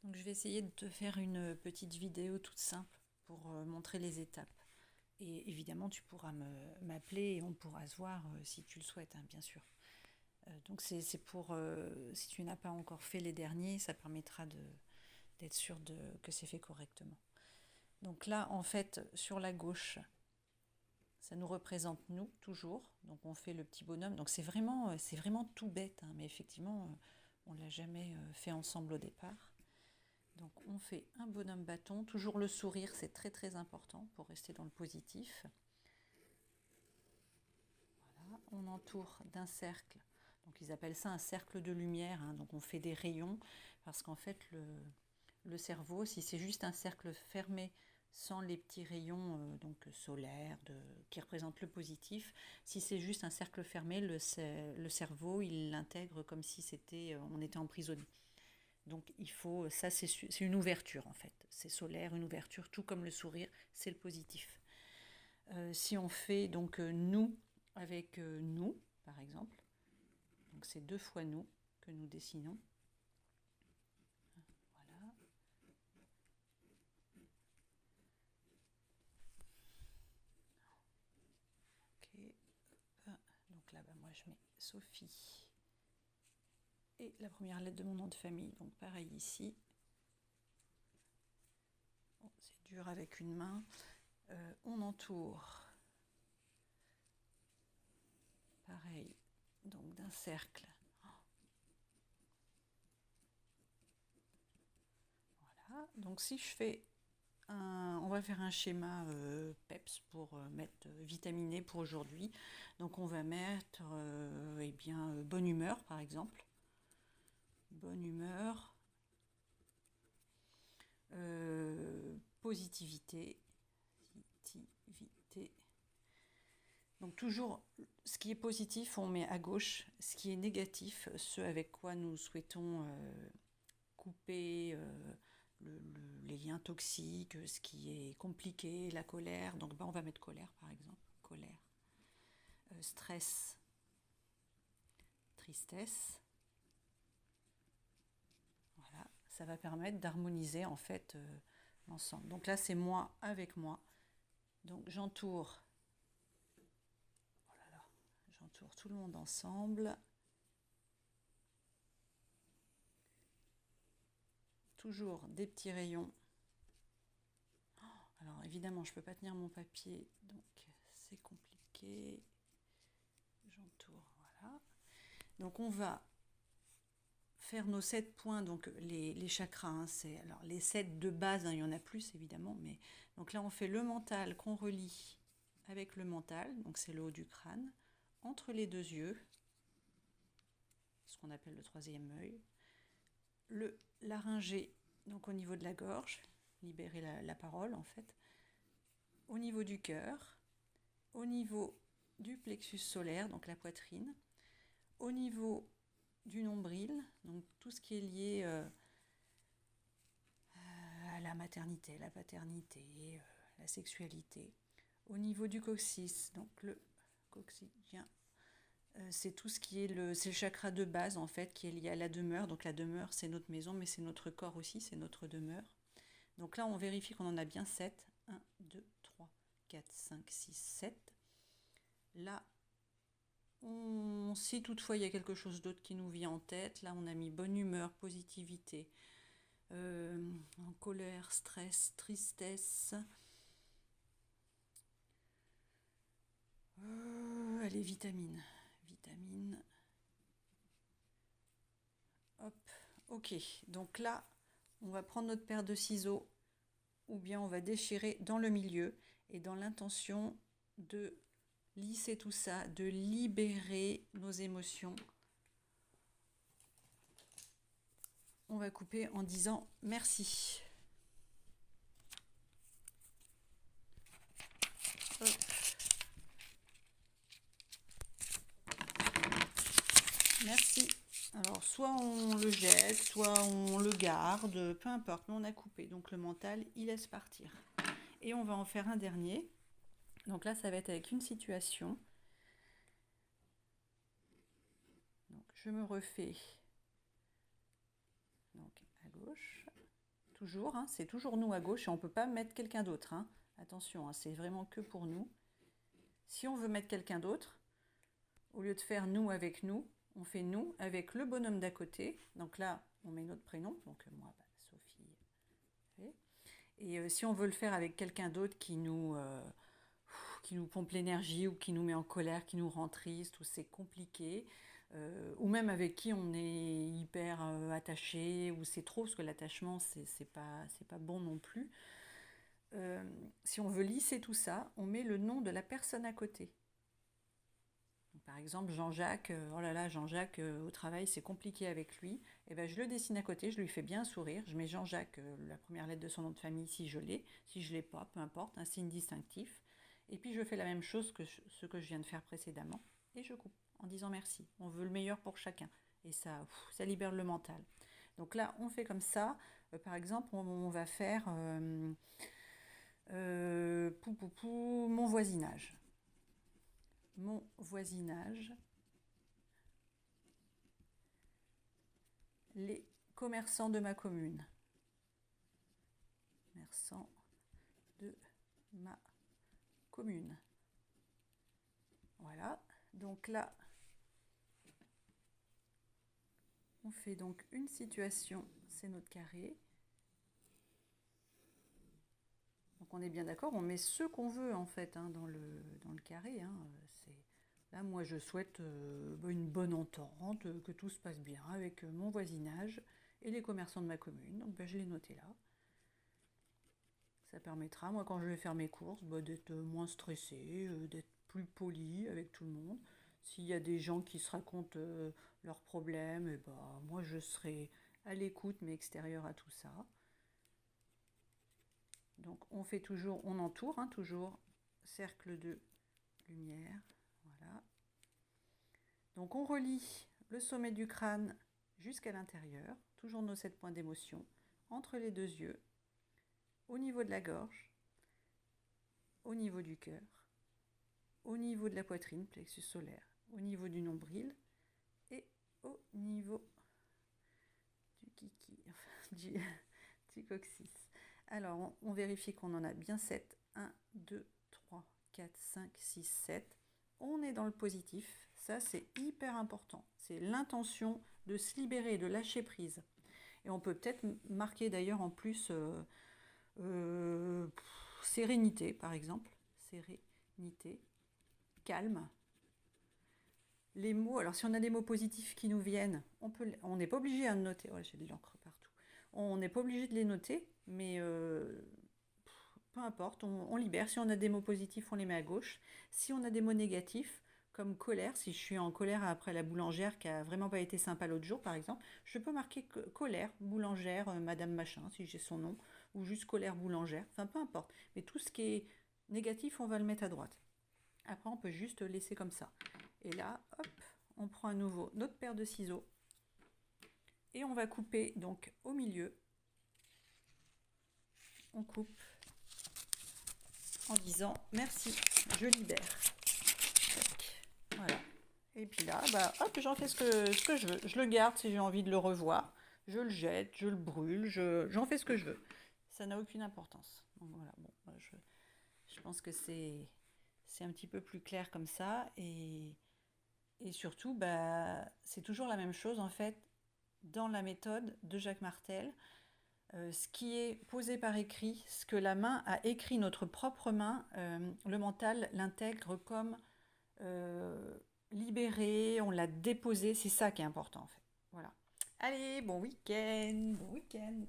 Donc je vais essayer de te faire une petite vidéo toute simple pour montrer les étapes. Et évidemment, tu pourras m'appeler et on pourra se voir si tu le souhaites, hein, bien sûr. Donc c'est pour, si tu n'as pas encore fait les derniers, ça permettra d'être sûr que c'est fait correctement. Donc là, en fait, sur la gauche, ça nous représente nous, toujours. Donc on fait le petit bonhomme. Donc c'est vraiment tout bête, hein, mais effectivement, on ne l'a jamais fait ensemble au départ. Donc on fait un bonhomme bâton, toujours le sourire, c'est très très important pour rester dans le positif. Voilà, on entoure d'un cercle, donc ils appellent ça un cercle de lumière, hein. Donc on fait des rayons, parce qu'en fait le cerveau, si c'est juste un cercle fermé, sans les petits rayons donc solaires qui représentent le positif, si c'est juste un cercle fermé, le cerveau il l'intègre comme si on était emprisonné. Donc il faut, ça c'est une ouverture en fait, c'est solaire, une ouverture, tout comme le sourire, c'est le positif. Si on fait donc nous avec nous, par exemple, donc c'est 2 fois nous que nous dessinons. Voilà. Ok. Donc là, moi je mets Sophie et la première lettre de mon nom de famille, donc pareil ici. Bon, c'est dur avec une main. On entoure, pareil, donc d'un cercle. Voilà. Donc si je fais on va faire un schéma PEPS pour mettre vitaminé pour aujourd'hui. Donc on va mettre bonne humeur par exemple. Bonne humeur. Positivité. Donc toujours, ce qui est positif, on met à gauche. Ce qui est négatif, ce avec quoi nous souhaitons couper les liens toxiques, ce qui est compliqué, la colère. Donc on va mettre colère par exemple. Colère. Stress. Tristesse. Voilà, ça va permettre d'harmoniser en fait l'ensemble. Donc là, c'est moi avec moi. Donc j'entoure tout le monde ensemble. Toujours des petits rayons. Alors évidemment, je ne peux pas tenir mon papier, donc c'est compliqué. J'entoure, voilà. Donc on va faire nos 7 points, donc les chakras, hein, c'est alors les 7 de base, hein, il y en a plus évidemment, mais donc là on fait le mental qu'on relie avec le mental, donc c'est le haut du crâne, entre les 2 yeux, ce qu'on appelle le 3e œil, le laryngé, donc au niveau de la gorge, libérer la parole en fait, au niveau du cœur, au niveau du plexus solaire, donc la poitrine, au niveau du nombril, donc tout ce qui est lié à la maternité, la paternité, la sexualité. Au niveau du coccyx, donc le coccygien, c'est tout ce qui est c'est le chakra de base en fait qui est lié à la demeure. Donc la demeure c'est notre maison, mais c'est notre corps aussi, c'est notre demeure. Donc là on vérifie qu'on en a bien 7. 1, 2, 3, 4, 5, 6, 7. Là, si toutefois il y a quelque chose d'autre qui nous vient en tête, là on a mis bonne humeur, positivité, en colère, stress, tristesse. Allez, vitamine. Hop, ok. Donc là, on va prendre notre paire de ciseaux ou bien on va déchirer dans le milieu et dans l'intention de lisser tout ça, de libérer nos émotions. On va couper en disant merci. Hop. Merci. Alors, soit on le jette, soit on le garde, peu importe, mais on a coupé. Donc, le mental, il laisse partir. Et on va en faire un dernier. Donc là, ça va être avec une situation. Donc, je me refais donc à gauche. toujours, hein, c'est toujours nous à gauche et on ne peut pas mettre quelqu'un d'autre. Hein. Attention, hein, c'est vraiment que pour nous. Si on veut mettre quelqu'un d'autre, au lieu de faire nous avec nous, on fait nous avec le bonhomme d'à côté. Donc là, on met notre prénom, donc moi, Sophie. Et si on veut le faire avec quelqu'un d'autre qui nous pompe l'énergie ou qui nous met en colère, qui nous rend triste, ou c'est compliqué, ou même avec qui on est hyper attaché, ou c'est trop, parce que l'attachement, c'est pas bon non plus. Si on veut lisser tout ça, on met le nom de la personne à côté. Donc, par exemple, Jean-Jacques, oh là là, Jean-Jacques, au travail, c'est compliqué avec lui. Et ben, je le dessine à côté, je lui fais bien un sourire. Je mets Jean-Jacques, la première lettre de son nom de famille, si je l'ai. Si je ne l'ai pas, peu importe, un signe distinctif. Et puis, je fais la même chose que ce que je viens de faire précédemment. Et je coupe en disant merci. On veut le meilleur pour chacun. Et ça libère le mental. Donc là, on fait comme ça. Par exemple, on va faire mon voisinage. Mon voisinage, les commerçants de ma commune. Commerçants de ma commune. Voilà, donc là, on fait donc une situation, c'est notre carré. Donc on est bien d'accord, on met ce qu'on veut en fait hein, dans le carré. Hein. Là, moi, je souhaite une bonne entente, que tout se passe bien avec mon voisinage et les commerçants de ma commune. Donc je l'ai noté là. Ça permettra, moi, quand je vais faire mes courses, d'être moins stressée, d'être plus polie avec tout le monde. S'il y a des gens qui se racontent leurs problèmes, et moi, je serai à l'écoute, mais extérieure à tout ça. Donc on fait toujours, on entoure, hein, toujours cercle de lumière, voilà. Donc on relie le sommet du crâne jusqu'à l'intérieur, toujours nos 7 points d'émotion, entre les 2 yeux, au niveau de la gorge, au niveau du cœur, au niveau de la poitrine, plexus solaire, au niveau du nombril et au niveau du kiki, du coccyx. Alors, on vérifie qu'on en a bien 7. 1, 2, 3, 4, 5, 6, 7. On est dans le positif. Ça, c'est hyper important. C'est l'intention de se libérer, de lâcher prise. Et on peut peut-être marquer d'ailleurs en plus sérénité, par exemple. Sérénité, calme. Les mots, alors si on a des mots positifs qui nous viennent, on n'est pas obligé à noter. Oh, j'ai de l'encre partout. On n'est pas obligé de les noter, mais peu importe, on libère. Si on a des mots positifs, on les met à gauche. Si on a des mots négatifs, comme colère, si je suis en colère après la boulangère qui a vraiment pas été sympa l'autre jour, par exemple, je peux marquer colère, boulangère, madame machin, si j'ai son nom, ou juste colère boulangère, enfin peu importe. Mais tout ce qui est négatif, on va le mettre à droite. Après, on peut juste laisser comme ça. Et là, hop, on prend à nouveau notre paire de ciseaux et on va couper donc au milieu. On coupe en disant merci, je libère. Voilà. Et puis là, hop, j'en fais ce que je veux. Je le garde si j'ai envie de le revoir. Je le jette, je le brûle, j'en fais ce que je veux. Ça n'a aucune importance. Donc voilà, bon, je pense que c'est un petit peu plus clair comme ça. Et surtout, c'est toujours la même chose en fait dans la méthode de Jacques Martel. Ce qui est posé par écrit, ce que la main a écrit, notre propre main, le mental l'intègre comme libéré, on l'a déposé, c'est ça qui est important en fait. Voilà. Allez, bon week-end, bon week-end.